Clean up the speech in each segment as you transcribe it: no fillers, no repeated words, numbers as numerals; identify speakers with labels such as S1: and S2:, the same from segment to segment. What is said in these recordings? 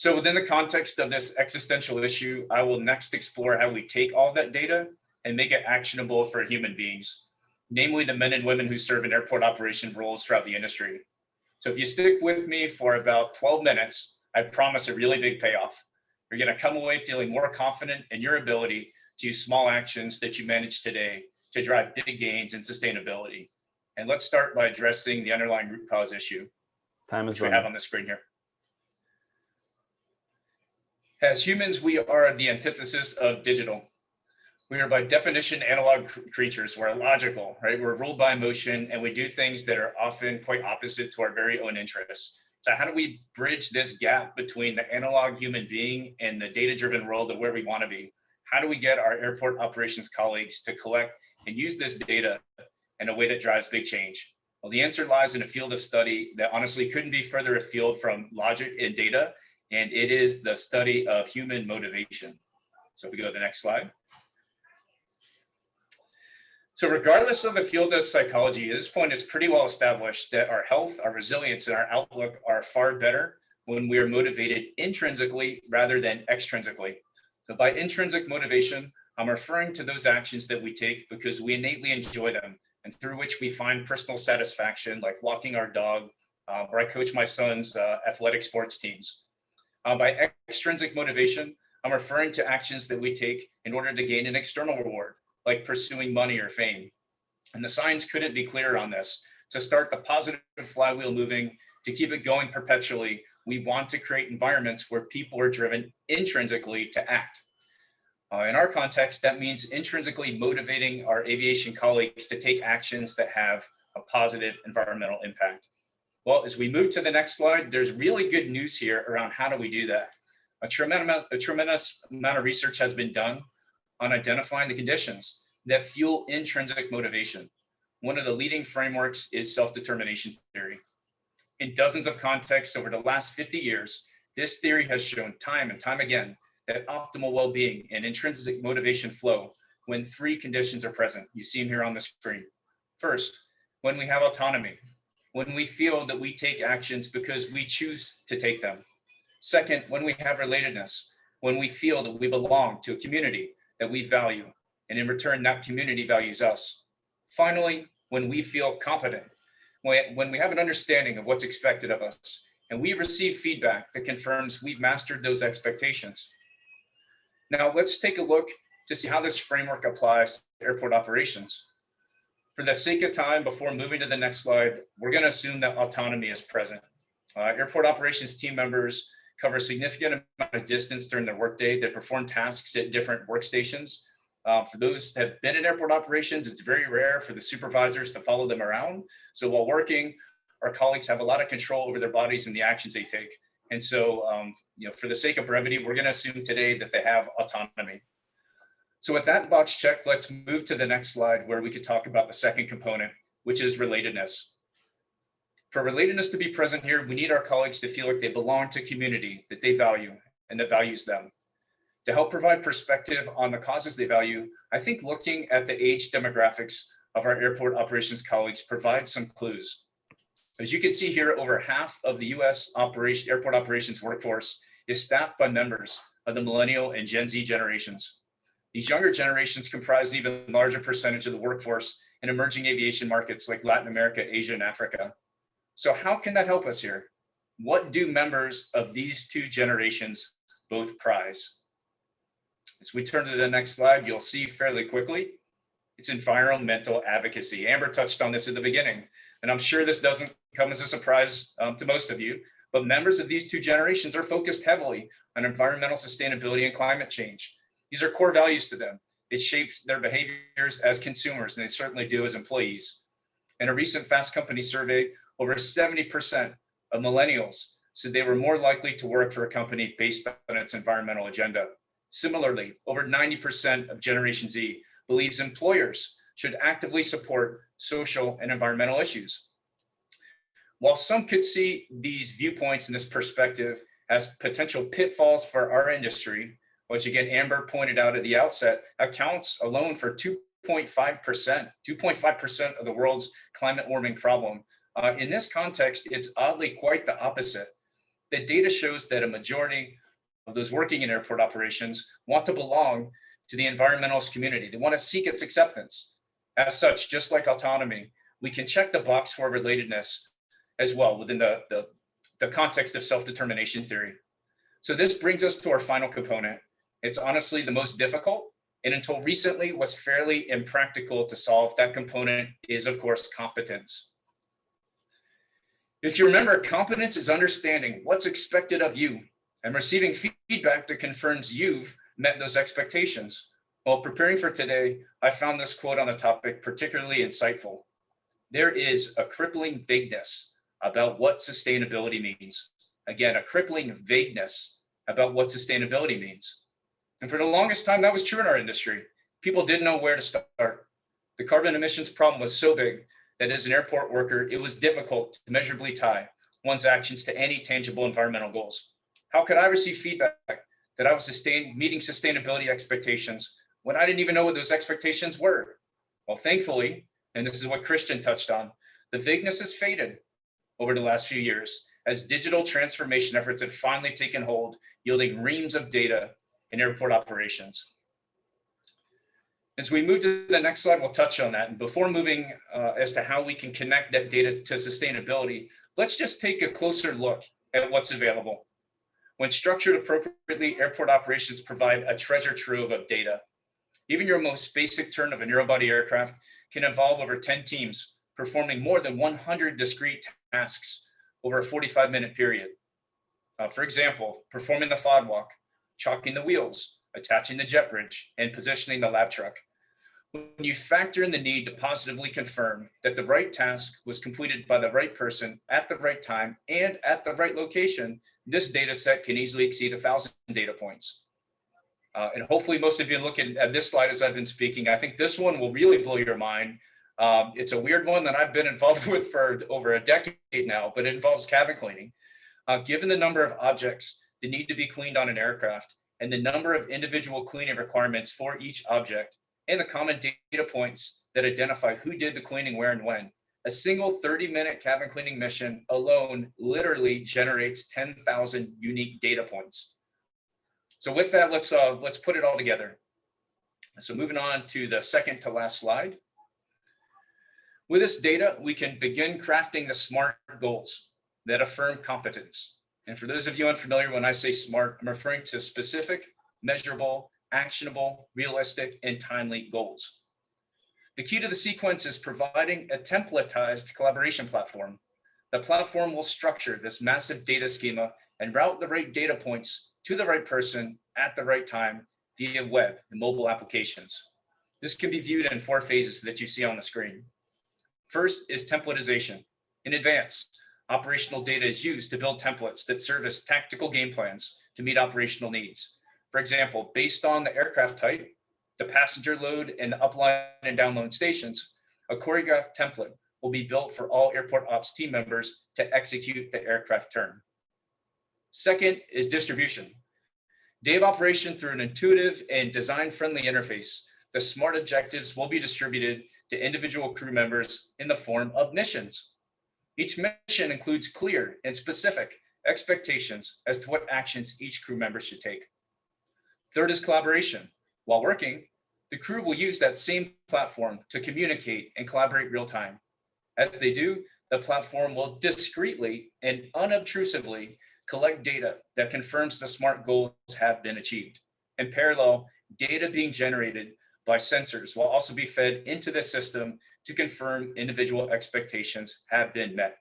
S1: So within the context of this existential issue, I will next explore how we take all that data and make it actionable for human beings, namely the men and women who serve in airport operation roles throughout the industry. So if you stick with me for about 12 minutes, I promise a really big payoff. You're going to come away feeling more confident in your ability to use small actions that you manage today to drive big gains in sustainability. And let's start by addressing the underlying root cause issue,
S2: Time is
S1: which we have on the screen here. As humans, we are the antithesis of digital. We are by definition analog creatures. We're illogical, right? We're ruled by emotion, and we do things that are often quite opposite to our very own interests. So how do we bridge this gap between the analog human being and the data-driven world of where we want to be? How do we get our airport operations colleagues to collect and use this data in a way that drives big change? Well, the answer lies in a field of study that honestly couldn't be further afield from logic and data, and it is the study of human motivation. So if we go to the next slide. So regardless of the field of psychology, at this point, it's pretty well established that our health, our resilience, and our outlook are far better when we are motivated intrinsically rather than extrinsically. So by intrinsic motivation, I'm referring to those actions that we take because we innately enjoy them and through which we find personal satisfaction, like walking our dog, or I coach my son's athletic sports teams. By extrinsic motivation, I'm referring to actions that we take in order to gain an external reward, like pursuing money or fame. And the science couldn't be clearer on this. To start the positive flywheel moving, to keep it going perpetually, we want to create environments where people are driven intrinsically to act. In our context, that means intrinsically motivating our aviation colleagues to take actions that have a positive environmental impact. Well, as we move to the next slide, there's really good news here around how do we do that. A tremendous amount of research has been done on identifying the conditions that fuel intrinsic motivation. One of the leading frameworks is self-determination theory. In dozens of contexts over the last 50 years, this theory has shown time and time again that optimal well-being and intrinsic motivation flow when three conditions are present. You see them here on the screen. First, when we have autonomy, when we feel that we take actions because we choose to take them. Second, when we have relatedness, when we feel that we belong to a community that we value, and in return, that community values us. Finally, when we feel competent, when we have an understanding of what's expected of us, and we receive feedback that confirms we've mastered those expectations. Now, let's take a look to see how this framework applies to airport operations. For the sake of time, before moving to the next slide, we're going to assume that autonomy is present. Airport operations team members cover a significant amount of distance during their workday. They perform tasks at different workstations. For those that have been in airport operations, it's very rare for the supervisors to follow them around. So while working, our colleagues have a lot of control over their bodies and the actions they take. And so, for the sake of brevity, we're going to assume today that they have autonomy. So with that box checked, let's move to the next slide where we could talk about the second component, which is relatedness. For relatedness to be present here, we need our colleagues to feel like they belong to a community that they value and that values them. To help provide perspective on the causes they value, I think looking at the age demographics of our airport operations colleagues provides some clues. As you can see here, over half of the US airport operations workforce is staffed by members of the millennial and Gen Z generations. These younger generations comprise an even larger percentage of the workforce in emerging aviation markets like Latin America, Asia, and Africa. So how can that help us here? What do members of these two generations both prize? As we turn to the next slide, you'll see fairly quickly, it's environmental advocacy. Amber touched on this at the beginning, and I'm sure this doesn't come as a surprise to most of you, but members of these two generations are focused heavily on environmental sustainability and climate change. These are core values to them. It shapes their behaviors as consumers, and they certainly do as employees. In a recent Fast Company survey, over 70% of millennials said they were more likely to work for a company based on its environmental agenda. Similarly, over 90% of Generation Z believes employers should actively support social and environmental issues. While some could see these viewpoints and this perspective as potential pitfalls for our industry, which again, Amber pointed out at the outset, accounts alone for 2.5% of the world's climate warming problem. In this context, it's oddly quite the opposite. the data shows that a majority of those working in airport operations want to belong to the environmentalist community. They want to seek its acceptance. As such, just like autonomy, we can check the box for relatedness as well within the context of self-determination theory. So this brings us to our final component. It's honestly the most difficult, and until recently was fairly impractical to solve. That component is, of course, competence. If you remember, competence is understanding what's expected of you and receiving feedback that confirms you've met those expectations. While preparing for today, I found this quote on the topic particularly insightful. There is a crippling vagueness about what sustainability means. Again, a crippling vagueness about what sustainability means. And for the longest time, that was true in our industry. People didn't know where to start. The carbon emissions problem was so big that as an airport worker, it was difficult to measurably tie one's actions to any tangible environmental goals. How could I receive feedback that I was meeting sustainability expectations when I didn't even know what those expectations were? Well, thankfully, and this is what Christian touched on, the vagueness has faded over the last few years as digital transformation efforts have finally taken hold, yielding reams of data in airport operations. As we move to the next slide, we'll touch on that. And before moving as to how we can connect that data to sustainability, let's just take a closer look at what's available. When structured appropriately, airport operations provide a treasure trove of data. Even your most basic turn of a narrow-body aircraft can involve over 10 teams performing more than 100 discrete tasks over a 45-minute period. For example, performing the FOD walk, chalking the wheels, attaching the jet bridge, and positioning the lav truck. When you factor in the need to positively confirm that the right task was completed by the right person at the right time and at the right location, this data set can easily exceed 1,000 data points. And hopefully most of you looking at this slide as I've been speaking, I think this one will really blow your mind. It's a weird one that I've been involved with for over a decade now, but it involves cabin cleaning. Given the number of objects that need to be cleaned on an aircraft and the number of individual cleaning requirements for each object and the common data points that identify who did the cleaning where and when, a single 30-minute cabin cleaning mission alone literally generates 10,000 unique data points. So with that, let's put it all together. So moving on to the second to last slide. With this data, we can begin crafting the SMART goals that affirm competence. And for those of you unfamiliar, when I say SMART, I'm referring to specific, measurable, actionable, realistic, and timely goals. The key to the sequence is providing a templatized collaboration platform. The platform will structure this massive data schema and route the right data points to the right person at the right time via web and mobile applications. This can be viewed in 4 phases that you see on the screen. First is templatization. In advance, operational data is used to build templates that serve as tactical game plans to meet operational needs. For example, based on the aircraft type, the passenger load, and the upline and download stations, a choreographed template will be built for all airport ops team members to execute the aircraft turn. Second is distribution. Day of operation through an intuitive and design-friendly interface, the SMART objectives will be distributed to individual crew members in the form of missions. Each mission includes clear and specific expectations as to what actions each crew member should take. Third is collaboration. While working, the crew will use that same platform to communicate and collaborate real time. As they do, the platform will discreetly and unobtrusively collect data that confirms the SMART goals have been achieved. In parallel, data being generated by sensors will also be fed into the system to confirm individual expectations have been met.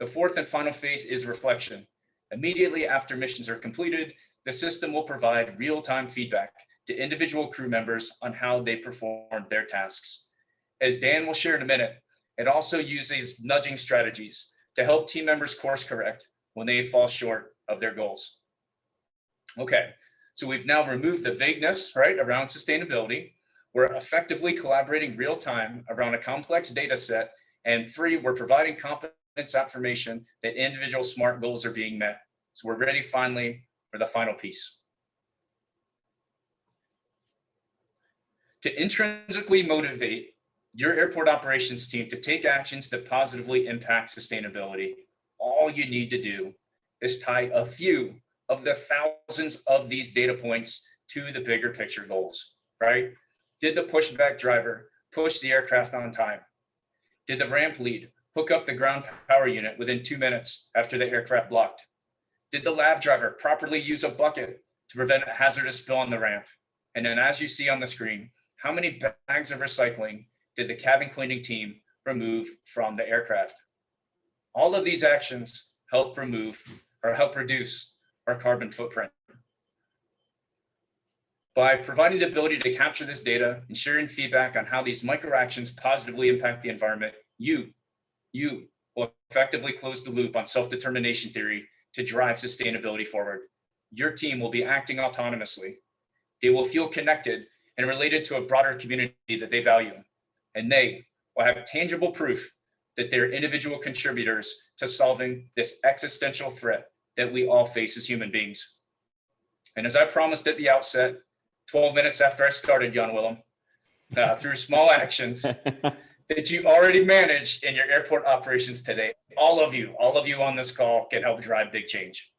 S1: The fourth and final phase is reflection. Immediately after missions are completed, the system will provide real-time feedback to individual crew members on how they performed their tasks. As Dan will share in a minute, it also uses nudging strategies to help team members course correct when they fall short of their goals. Okay, so we've now removed the vagueness, right, around sustainability. We're effectively collaborating real time around a complex data set. And 3, we're providing competence affirmation that individual SMART goals are being met. So we're ready finally for the final piece. To intrinsically motivate your airport operations team to take actions that positively impact sustainability, all you need to do is tie a few of the thousands of these data points to the bigger picture goals, right? Did the pushback driver push the aircraft on time? Did the ramp lead hook up the ground power unit within 2 minutes after the aircraft blocked? Did the lav driver properly use a bucket to prevent a hazardous spill on the ramp? And then as you see on the screen, how many bags of recycling did the cabin cleaning team remove from the aircraft? All of these actions help reduce our carbon footprint. By providing the ability to capture this data and sharing feedback on how these micro actions positively impact the environment, you will effectively close the loop on self-determination theory to drive sustainability forward. Your team will be acting autonomously. They will feel connected and related to a broader community that they value. And they will have tangible proof that they're individual contributors to solving this existential threat that we all face as human beings. And as I promised at the outset, 12 minutes after I started, Jan Willem, through small actions that you already managed in your airport operations today, all of you on this call can help drive big change.